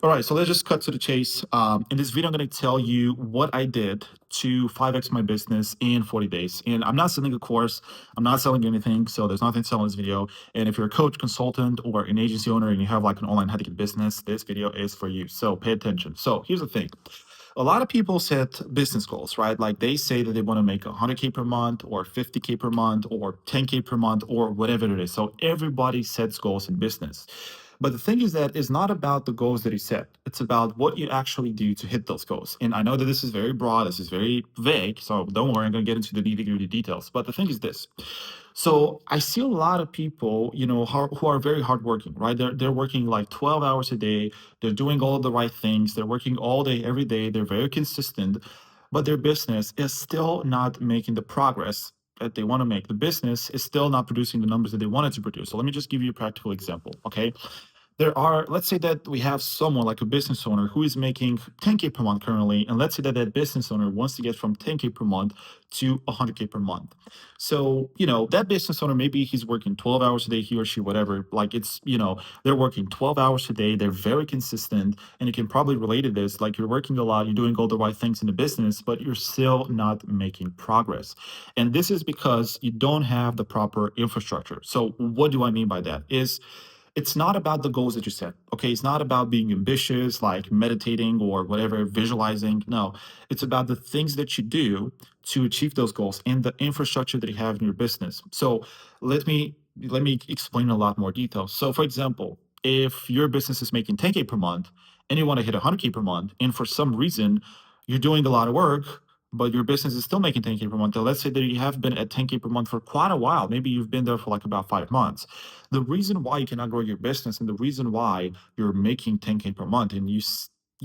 All right, so let's just cut to the chase. In this video, I'm going to tell you what I did to 5x my business in 40 days. And I'm not selling a course, I'm not selling anything, so there's nothing to sell in this video. And if you're a coach, consultant, or an agency owner and you have like an online high-ticket business, this video is for you. So pay attention. So here's the thing. A lot of people set business goals, right? Like they say that they want to make 100K per month or 50K per month or 10K per month or whatever it is. So everybody sets goals in business. But the thing is that it's not about the goals that you set. It's about what you actually do to hit those goals. And I know that this is very broad, this is very vague. So don't worry, I'm going to get into the nitty-gritty details. But the thing is this. So I see a lot of people, who are very hardworking, right? They're working like 12 hours a day. They're doing all of the right things. They're working all day, every day. They're very consistent, but their business is still not making the progress that they want to make. The business is still not producing the numbers that they wanted to produce. So let me just give you a practical example. Okay, let's say that we have someone like a business owner who is making 10K per month currently, and let's say that that business owner wants to get from 10K per month to 100K per month. So that business owner, maybe he's working 12 hours a day, he or she, whatever. Like they're working 12 hours a day, they're very consistent, and you can probably relate to this. Like you're working a lot, you're doing all the right things in the business, but you're still not making progress. And this is because you don't have the proper infrastructure. So what do I mean by that? It's not about the goals that you set. Okay. It's not about being ambitious, like meditating or whatever, visualizing. No, it's about the things that you do to achieve those goals and the infrastructure that you have in your business. So let me explain in a lot more detail. So for example, if your business is making 10K per month and you want to hit 100K per month, and for some reason you're doing a lot of work, but your business is still making 10K per month. So let's say that you have been at 10K per month for quite a while. Maybe you've been there for like about 5 months. The reason why you cannot grow your business and the reason why you're making 10K per month and you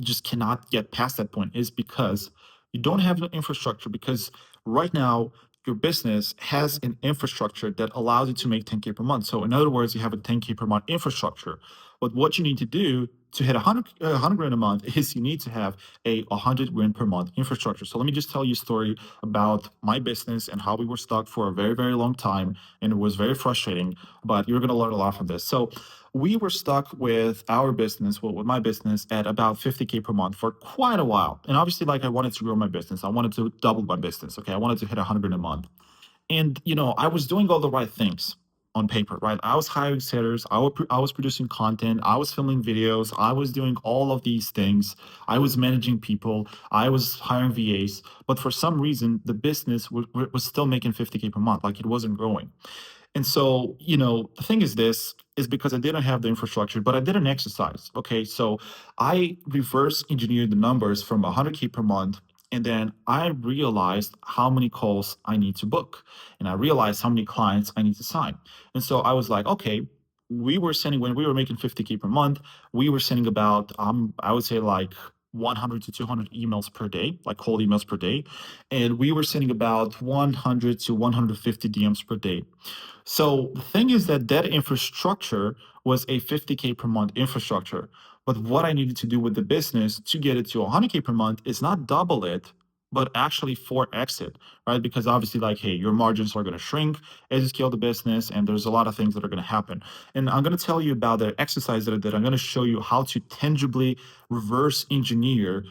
just cannot get past that point is because you don't have the infrastructure. Because right now, your business has an infrastructure that allows you to make 10K per month. So, in other words, you have a 10K per month infrastructure. But what you need to do to hit 100 grand a month is you need to have a 100 grand per month infrastructure. So, let me just tell you a story about my business and how we were stuck for a very, very long time. And it was very frustrating, but you're going to learn a lot from this. So we were stuck with our business, well, with my business at about 50K per month for quite a while. And obviously, like I wanted to grow my business. I wanted to double my business. Okay. I wanted to hit 100 a month. And, I was doing all the right things on paper, right? I was hiring setters. I was producing content. I was filming videos. I was doing all of these things. I was managing people. I was hiring VAs. But for some reason, the business was still making 50K per month. Like it wasn't growing. And so, the thing is this is because I didn't have the infrastructure, but I did an exercise. Okay. So I reverse engineered the numbers from 100K per month. And then I realized how many calls I need to book. And I realized how many clients I need to sign. And so I was like, okay, when we were making 50K per month, we were sending about, I would say like 100 to 200 emails per day, like cold emails per day. And we were sending about 100 to 150 DMs per day. So the thing is that that infrastructure was a 50K per month infrastructure. But what I needed to do with the business to get it to 100K per month is not double it, but actually 4x it, right? Because obviously, like, hey, your margins are going to shrink as you scale the business, and there's a lot of things that are going to happen. And I'm going to tell you about the exercise that I did. I'm going to show you how to tangibly reverse engineer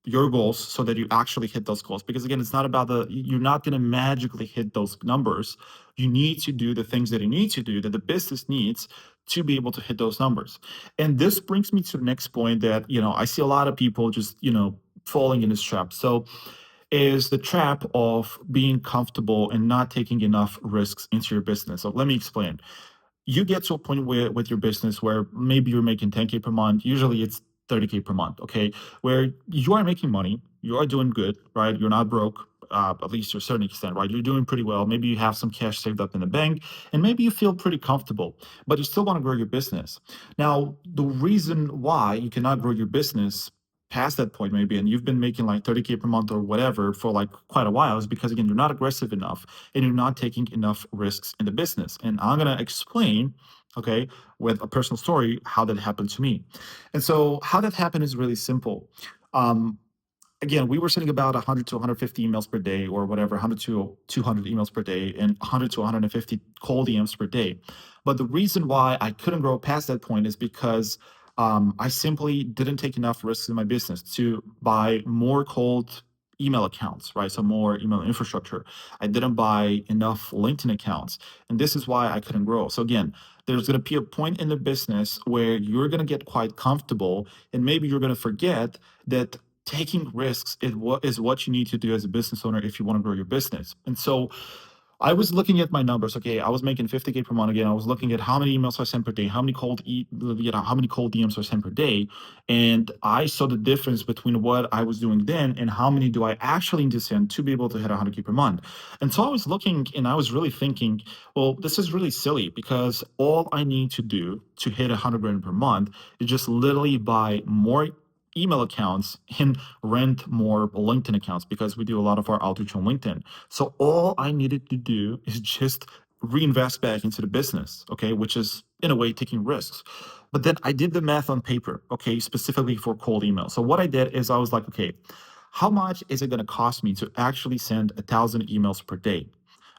your goals so that you actually hit those goals. Because again, it's not about you're not going to magically hit those numbers. You need to do the things that you need to do that the business needs to be able to hit those numbers. And this brings me to the next point that, I see a lot of people just, falling in this trap. So is the trap of being comfortable and not taking enough risks into your business. So let me explain. You get to a point where with your business where maybe you're making 10K per month. Usually it's 30K per month. Okay. Where you are making money, you are doing good, right? You're not broke. At least to a certain extent, right? You're doing pretty well. Maybe you have some cash saved up in the bank, and maybe you feel pretty comfortable, but you still want to grow your business. Now, the reason why you cannot grow your business past that point, maybe, and you've been making like 30K per month or whatever for like quite a while, is because again, you're not aggressive enough and you're not taking enough risks in the business. And I'm going to explain, okay, with a personal story, how that happened to me. And so, how that happened is really simple. Um, Again, we were sending about 100 to 150 emails per day or whatever, 100 to 200 emails per day and 100 to 150 cold DMs per day. But the reason why I couldn't grow past that point is because I simply didn't take enough risks in my business to buy more cold email accounts, right? So more email infrastructure. I didn't buy enough LinkedIn accounts. And this is why I couldn't grow. So again, there's going to be a point in the business where you're going to get quite comfortable and maybe you're going to forget that taking risks is what you need to do as a business owner if you want to grow your business. And so I was looking at my numbers. Okay, I was making 50K per month again. I was looking at how many emails I sent per day, how many cold DMs I sent per day, and I saw the difference between what I was doing then and how many do I actually need to send to be able to hit 100K per month. And so I was looking and I was really thinking, well, this is really silly because all I need to do to hit 100 grand per month is just literally buy more email accounts and rent more LinkedIn accounts because we do a lot of our outreach on LinkedIn. So all I needed to do is just reinvest back into the business, okay, which is in a way taking risks. But then I did the math on paper, okay, specifically for cold email. So what I did is I was like, okay, how much is it going to cost me to actually send 1,000 emails per day?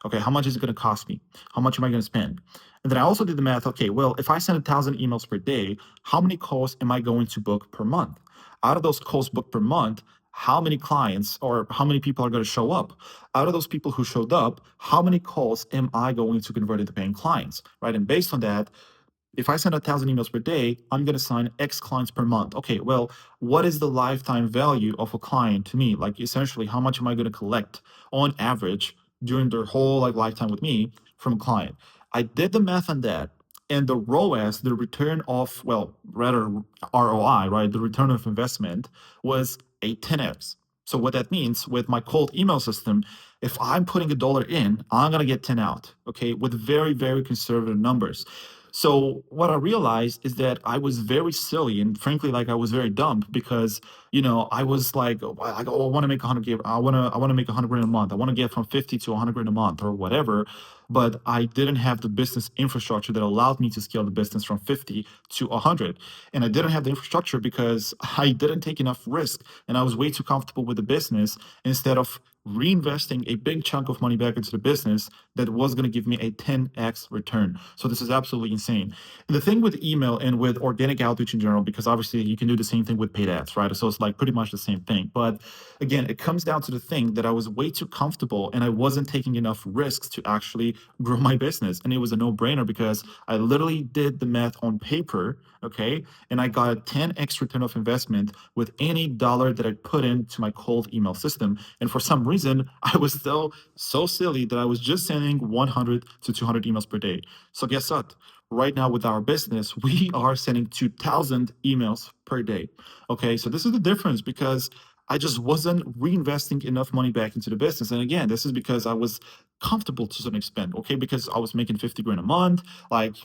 Okay, how much is it going to cost me? How much am I going to spend? And then I also did the math. Okay, well, if I send 1,000 emails per day, how many calls am I going to book per month? Out of those calls booked per month, how many clients or how many people are going to show up? Out of those people who showed up, how many calls am I going to convert into paying clients? Right. And based on that, if I send 1,000 emails per day, I'm going to sign X clients per month. Okay, well, what is the lifetime value of a client to me? Like essentially, how much am I going to collect on average during their whole like lifetime with me from a client? I did the math on that, and the ROAS, the return of, well, rather ROI, right? The return of investment was a 10x. So what that means with my cold email system, if I'm putting $1 in, I'm gonna get 10 out. Okay, with very, very conservative numbers. So what I realized is that I was very silly and frankly, like I was very dumb because I was like, oh, I want to make 100K. I want to make 100 grand a month. I want to get from 50 to 100 grand a month or whatever. But I didn't have the business infrastructure that allowed me to scale the business from 50 to 100. And I didn't have the infrastructure because I didn't take enough risk and I was way too comfortable with the business instead of reinvesting a big chunk of money back into the business that was going to give me a 10x return. So this is absolutely insane. And the thing with email and with organic outreach in general, because obviously you can do the same thing with paid ads, right? So it's like pretty much the same thing. But again, it comes down to the thing that I was way too comfortable and I wasn't taking enough risks to actually grow my business. And it was a no brainer because I literally did the math on paper. Okay. And I got a 10x return of investment with any dollar that I put into my cold email system. And for some reason, I was still so silly that I was just sending 100 to 200 emails per day. So guess what? Right now with our business, we are sending 2,000 emails per day. Okay, so this is the difference because I just wasn't reinvesting enough money back into the business. And again, this is because I was comfortable to some extent, okay, because I was making 50 grand a month. Like,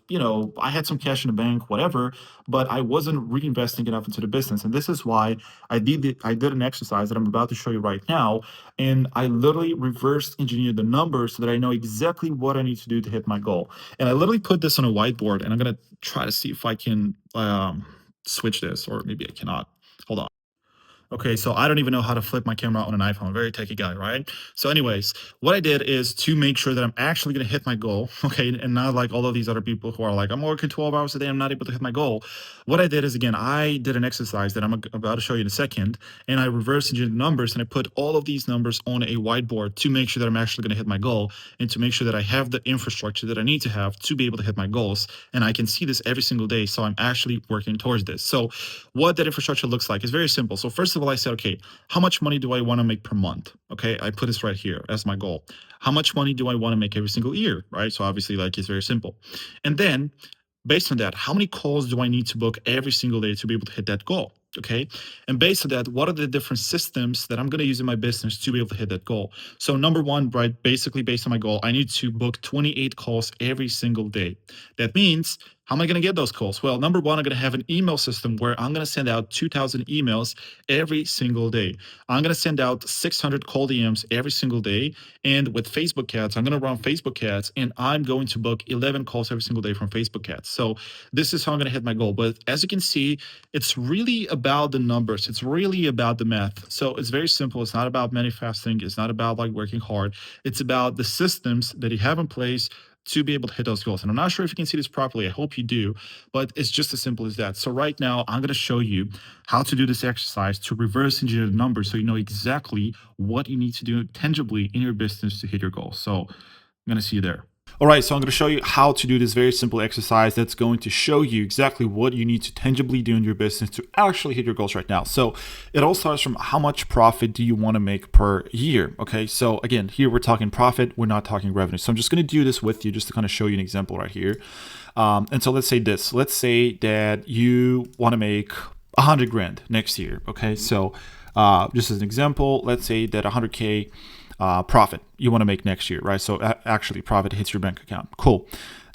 I had some cash in the bank, whatever, but I wasn't reinvesting enough into the business. And this is why I did an exercise that I'm about to show you right now, and I literally reverse engineered the numbers so that I know exactly what I need to do to hit my goal. And I literally put this on a whiteboard, and I'm gonna try to see if I can switch this, or maybe I cannot. Hold on. Okay, so I don't even know how to flip my camera on an iPhone. Very techie guy, right? So, anyways, what I did is to make sure that I'm actually going to hit my goal, okay, and not like all of these other people who are like, I'm working 12 hours a day, I'm not able to hit my goal. What I did is, again, I did an exercise that I'm about to show you in a second, and I reverse engineered the numbers and I put all of these numbers on a whiteboard to make sure that I'm actually going to hit my goal and to make sure that I have the infrastructure that I need to have to be able to hit my goals. And I can see this every single day. So, I'm actually working towards this. So, what that infrastructure looks like is very simple. So first of all, I said, okay, how much money do I want to make per month? Okay, I put this right here as my goal. How much money do I want to make every single year? Right. So obviously, like it's very simple. And then based on that, how many calls do I need to book every single day to be able to hit that goal? Okay. And based on that, what are the different systems that I'm going to use in my business to be able to hit that goal? So, number one, right, basically based on my goal, I need to book 28 calls every single day. That means, how am I going to get those calls? Well, number one, I'm going to have an email system where I'm going to send out 2,000 emails every single day. I'm going to send out 600 cold DMs every single day. And with Facebook ads, I'm going to run Facebook ads and I'm going to book 11 calls every single day from Facebook ads. So this is how I'm going to hit my goal. But as you can see, it's really about the numbers. It's really about the math. So it's very simple. It's not about manifesting. It's not about like working hard. It's about the systems that you have in place to be able to hit those goals. And I'm not sure if you can see this properly. I hope you do, but it's just as simple as that. So right now, I'm going to show you how to do this exercise to reverse engineer the numbers so you know exactly what you need to do tangibly in your business to hit your goals. So I'm going to see you there. All right, so I'm going to show you how to do this very simple exercise that's going to show you exactly what you need to tangibly do in your business to actually hit your goals right now. So it all starts from how much profit do you want to make per year, okay? So again, here we're talking profit, we're not talking revenue. So I'm just going to do this with you just to kind of show you an example right here. And so let's say this. Let's say that you want to make 100 grand next year, okay? So just as an example, let's say that 100K profit you want to make next year, right? So actually profit hits your bank account. Cool.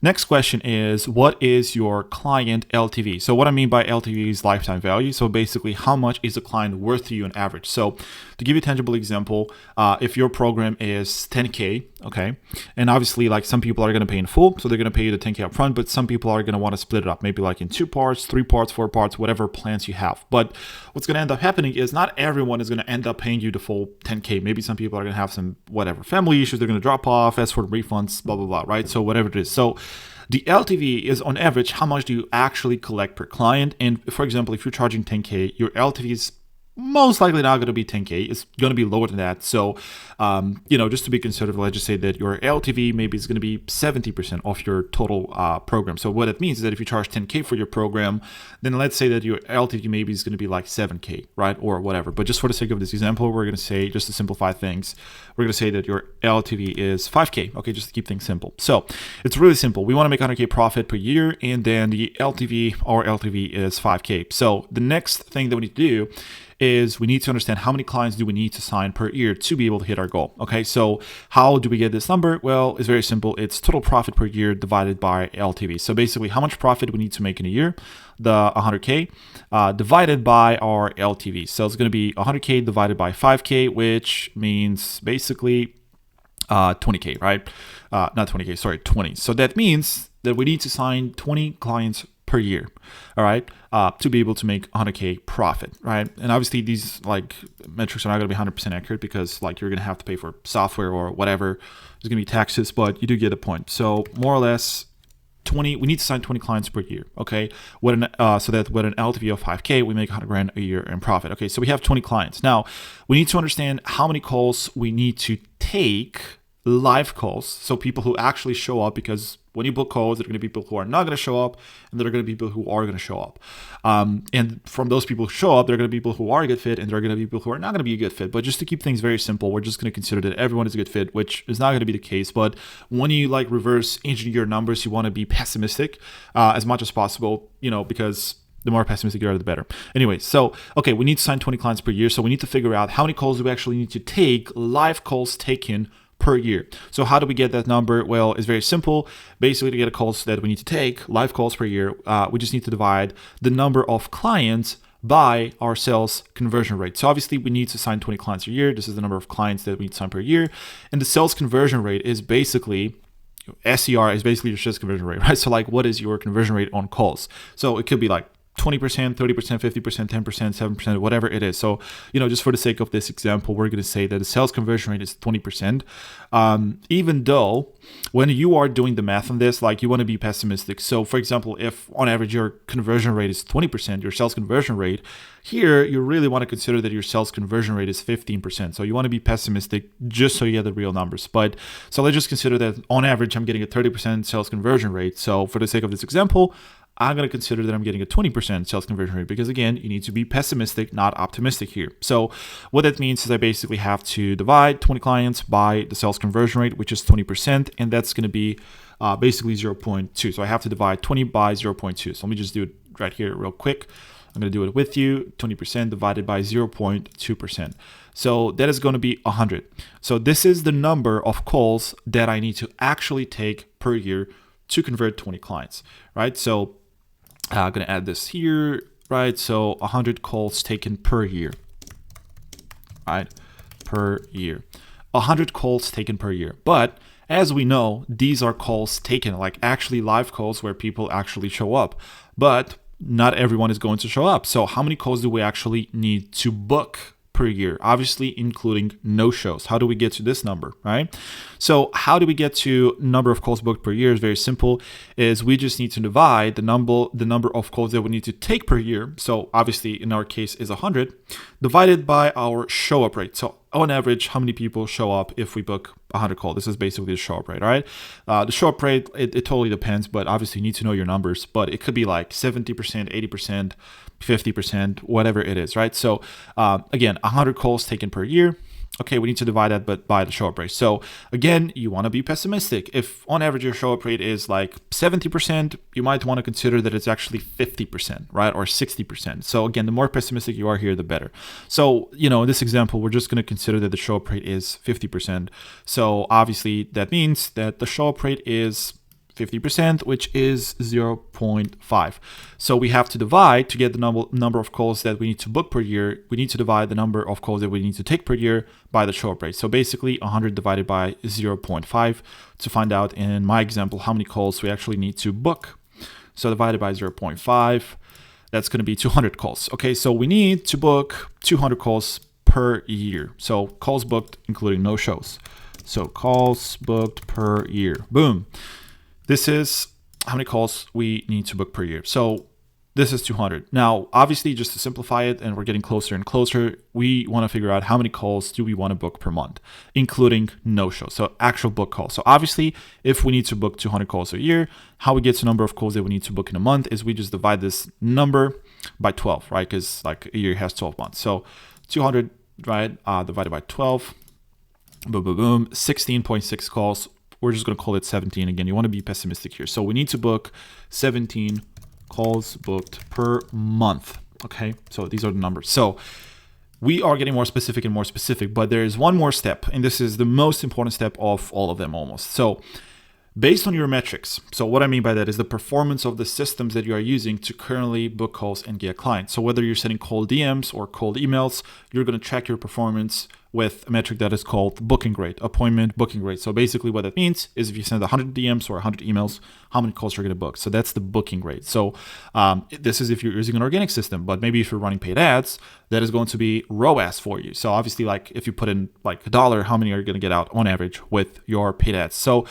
Next question is, what is your client LTV? So what I mean by LTV is lifetime value. So basically, how much is a client worth to you on average? So to give you a tangible example, if your program is 10K, okay, and obviously like some people are going to pay in full, so they're going to pay you the 10K up front, but some people are going to want to split it up, maybe like in 2 parts, 3 parts, 4 parts, whatever plans you have. But what's going to end up happening is not everyone is going to end up paying you the full 10K. Maybe some people are going to have some whatever family issues, they're going to drop off, ask for refunds, blah, blah, blah, right? So whatever it is. So the LTV is on average, how much do you actually collect per client? And for example, if you're charging 10K, your LTV is most likely not going to be 10K. It's going to be lower than that. So, just to be conservative, let's just say that your LTV maybe is going to be 70% of your total program. So what it means is that if you charge 10K for your program, then let's say that your LTV maybe is going to be like 7K, right? Or whatever. But just for the sake of this example, we're going to say, just to simplify things, we're going to say that your LTV is 5K. Okay, just to keep things simple. So it's really simple. We want to make 100K profit per year, and then the LTV is 5K. So the next thing that we need to do is we need to understand how many clients do we need to sign per year to be able to hit our goal. Okay, so how do we get this number? Well, it's very simple. It's total profit per year divided by LTV. So basically, how much profit we need to make in a year, the 100K, divided by our LTV. So it's going to be 100K divided by 5K, which means basically 20K, right? Not 20K, sorry, 20. So that means that we need to sign 20 clients per year, all right, to be able to make 100K profit, right? And obviously these like metrics are not going to be 100% accurate because like you're going to have to pay for software or whatever. There's going to be taxes, but you do get the point. So more or less 20, we need to sign 20 clients per year, okay? So that with an LTV of 5K, we make 100 grand a year in profit. Okay, so we have 20 clients. Now, we need to understand how many calls we need to take, live calls, so people who actually show up, because when you book calls, there are going to be people who are not going to show up, and there are going to be people who are going to show up. And from those people who show up, there are going to be people who are a good fit, and there are going to be people who are not going to be a good fit. But just to keep things very simple, we're just going to consider that everyone is a good fit, which is not going to be the case. But when you like reverse engineer your numbers, you want to be pessimistic as much as possible, because the more pessimistic you are, the better. Anyway, so, okay, we need to sign 20 clients per year. So we need to figure out how many calls do we actually need to take, live calls taken per year. So how do we get that number? Well, it's very simple. Basically, to get a calls that we need to take, live calls per year, we just need to divide the number of clients by our sales conversion rate. So obviously we need to sign 20 clients a year. This is the number of clients that we need to sign per year. And the sales conversion rate is basically, SCR is basically your sales conversion rate, right? So like, what is your conversion rate on calls? So it could be like 20%, 30%, 50%, 10%, 7%, whatever it is. So, just for the sake of this example, we're going to say that the sales conversion rate is 20%. Even though when you are doing the math on this, like you want to be pessimistic. So for example, if on average your conversion rate is 20%, your sales conversion rate, here you really want to consider that your sales conversion rate is 15%. So you want to be pessimistic just so you get the real numbers. But so let's just consider that on average, I'm getting a 30% sales conversion rate. So for the sake of this example, I'm going to consider that I'm getting a 20% sales conversion rate because, again, you need to be pessimistic, not optimistic here. So what that means is I basically have to divide 20 clients by the sales conversion rate, which is 20%, and that's going to be basically 0.2. So I have to divide 20 by 0.2. So let me just do it right here real quick. I'm going to do it with you. 20% divided by 0.2%. So that is going to be 100. So this is the number of calls that I need to actually take per year to convert 20 clients, right? So I'm going to add this here, right? So 100 calls taken per year, right? Per year. 100 calls taken per year. But as we know, these are calls taken, like actually live calls where people actually show up. But not everyone is going to show up. So how many calls do we actually need to book per year, obviously including no shows. How do we get to this number, right? So how do we get to number of calls booked per year? Is very simple, is we just need to divide the number of calls that we need to take per year. So obviously in our case is 100, divided by our show up rate. So on average, how many people show up if we book 100 calls? This is basically the show up rate, right? The show up rate, it totally depends, but obviously you need to know your numbers, but it could be like 70%, 80%, 50%, whatever it is, right? So again, 100 calls taken per year. Okay, we need to divide that by the show up rate. So again, you want to be pessimistic. If on average your show up rate is like 70%, you might want to consider that it's actually 50%, right? Or 60%. So again, the more pessimistic you are here, the better. So, in this example, we're just going to consider that the show up rate is 50%. So obviously that means that the show up rate is 50%, which is 0.5. So we have to divide to get the number of calls that we need to book per year. We need to divide the number of calls that we need to take per year by the show up rate. So basically 100 divided by 0.5 to find out in my example how many calls we actually need to book. So divided by 0.5, that's going to be 200 calls. Okay, so we need to book 200 calls per year. So calls booked including no shows. So calls booked per year. Boom. This is how many calls we need to book per year. So this is 200. Now, obviously, just to simplify it, and we're getting closer and closer, we want to figure out how many calls do we want to book per month, including no-shows, so actual book calls. So obviously, if we need to book 200 calls a year, how we get to number of calls that we need to book in a month is we just divide this number by 12, right? Because like a year has 12 months. So 200, right, divided by 12, boom, boom, boom, 16.6 calls. We're just going to call it 17. Again, you want to be pessimistic here. So we need to book 17 calls booked per month. Okay, so these are the numbers. So we are getting more specific and more specific, but there is one more step, and this is the most important step of all of them almost. So based on your metrics, so what I mean by that is the performance of the systems that you are using to currently book calls and get clients. So whether you're sending cold DMs or cold emails, you're going to track your performance with a metric that is called booking rate, appointment booking rate. So basically what that means is if you send 100 DMs or 100 emails, how many calls you're going to book. So that's the booking rate. So this is if you're using an organic system, but maybe if you're running paid ads, that is going to be ROAS for you. So obviously, like if you put in like $1, how many are you going to get out on average with your paid ads? So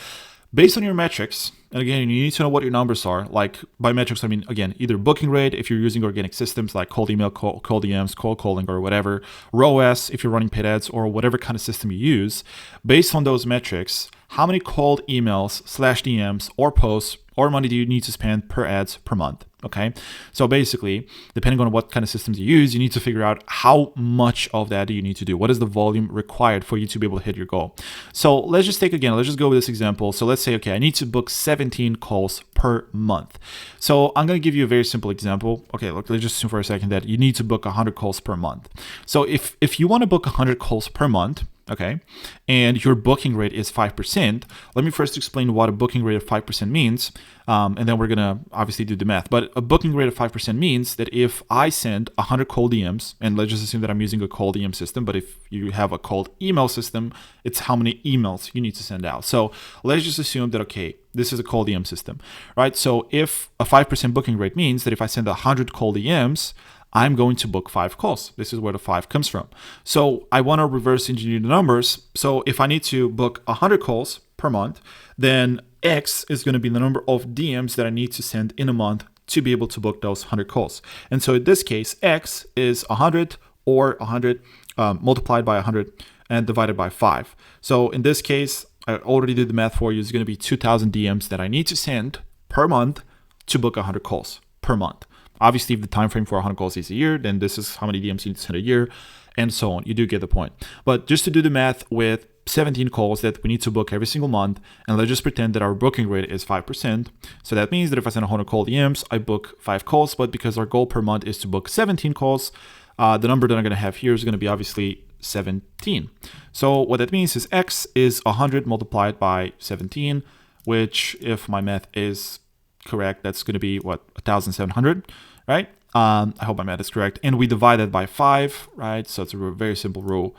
based on your metrics, and again, you need to know what your numbers are. Like by metrics, I mean, again, either booking rate, if you're using organic systems like cold email, cold DMs, cold calling, or whatever, ROAS, if you're running paid ads, or whatever kind of system you use. Based on those metrics, how many cold emails / DMs or posts or money do you need to spend per ads per month? Okay, so basically, depending on what kind of systems you use, you need to figure out how much of that do you need to do. What is the volume required for you to be able to hit your goal? So let's just go with this example. So let's say, okay, I need to book 17 calls per month. So I'm going to give you a very simple example. Okay, look, let's just assume for a second that you need to book 100 calls per month. So if you want to book 100 calls per month, okay, and your booking rate is 5%, let me first explain what a booking rate of 5% means, and then we're gonna obviously do the math. But a booking rate of 5% means that if I send 100 cold DMs, and let's just assume that I'm using a cold DM system, but if you have a cold email system, it's how many emails you need to send out. So let's just assume that, okay, this is a cold DM system, right? So if a 5% booking rate means that if I send 100 cold DMs, I'm going to book 5 calls. This is where the 5 comes from. So I want to reverse engineer the numbers. So if I need to book 100 calls per month, then X is going to be the number of DMs that I need to send in a month to be able to book those 100 calls. And so in this case, X is 100 or 100 multiplied by 100 and divided by 5. So in this case, I already did the math for you. It's going to be 2,000 DMs that I need to send per month to book 100 calls per month. Obviously, if the time frame for 100 calls is a year, then this is how many DMs you need to send a year, and so on. You do get the point. But just to do the math with 17 calls that we need to book every single month, and let's just pretend that our booking rate is 5%. So that means that if I send 100 cold DMs, I book 5 calls, but because our goal per month is to book 17 calls, the number that I'm going to have here is going to be obviously 17. So what that means is X is 100 multiplied by 17, which if my math is correct, that's going to be what, 1,700, right? I hope my math is correct. And we divide that by 5, right? So it's a very simple rule,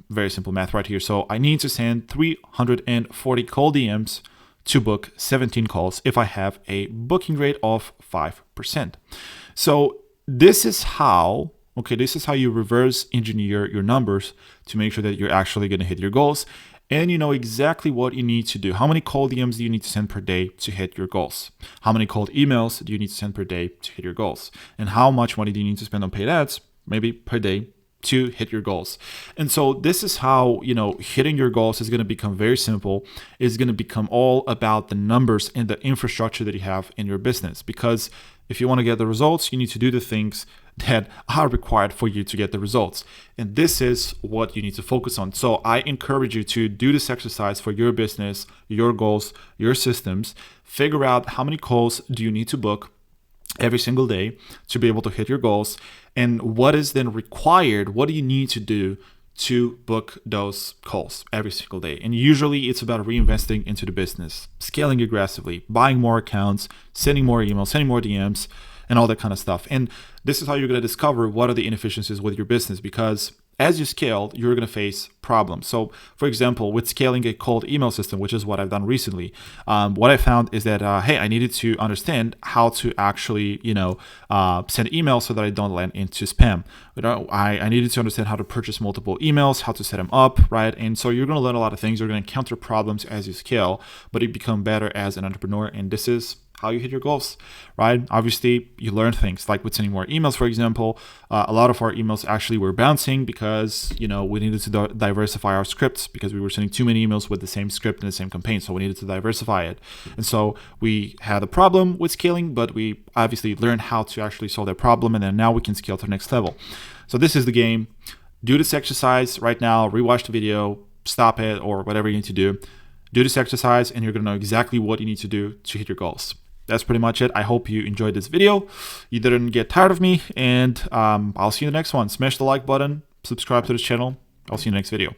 very simple math right here. So I need to send 340 cold DMs to book 17 calls if I have a booking rate of 5%. So this is how, Okay, this is how you reverse engineer your numbers to make sure that you're actually going to hit your goals. And you know exactly what you need to do. How many cold DMs do you need to send per day to hit your goals? How many cold emails do you need to send per day to hit your goals? And how much money do you need to spend on paid ads, maybe per day, to hit your goals? And so this is how, you know, hitting your goals is going to become very simple. It's going to become all about the numbers and the infrastructure that you have in your business. Because if you want to get the results, you need to do the things that are required for you to get the results. And this is what you need to focus on. So I encourage you to do this exercise for your business, your goals, your systems. Figure out how many calls do you need to book every single day to be able to hit your goals, and what is then required. What do you need to do to book those calls every single day? And usually it's about reinvesting into the business, scaling aggressively, buying more accounts, sending more emails, sending more DMs, and all that kind of stuff. And this is how you're going to discover what are the inefficiencies with your business, because as you scale, you're going to face problems. So, for example, with scaling a cold email system, which is what I've done recently, what I found is that, hey, I needed to understand how to actually, send emails so that I don't land into spam. I needed to understand how to purchase multiple emails, how to set them up, right? And so you're going to learn a lot of things. You're going to encounter problems as you scale, but you become better as an entrepreneur. And this is how you hit your goals, right? Obviously, you learn things like with sending more emails, for example. A lot of our emails actually were bouncing because, we needed to diversify our scripts because we were sending too many emails with the same script and the same campaign. So we needed to diversify it. And so we had a problem with scaling, but we obviously learned how to actually solve that problem. And then now we can scale to the next level. So this is the game. Do this exercise right now, rewatch the video, stop it, or whatever you need to do. Do this exercise and you're going to know exactly what you need to do to hit your goals. That's pretty much it. I hope you enjoyed this video. You didn't get tired of me, and I'll see you in the next one. Smash the like button, subscribe to this channel. I'll see you in the next video.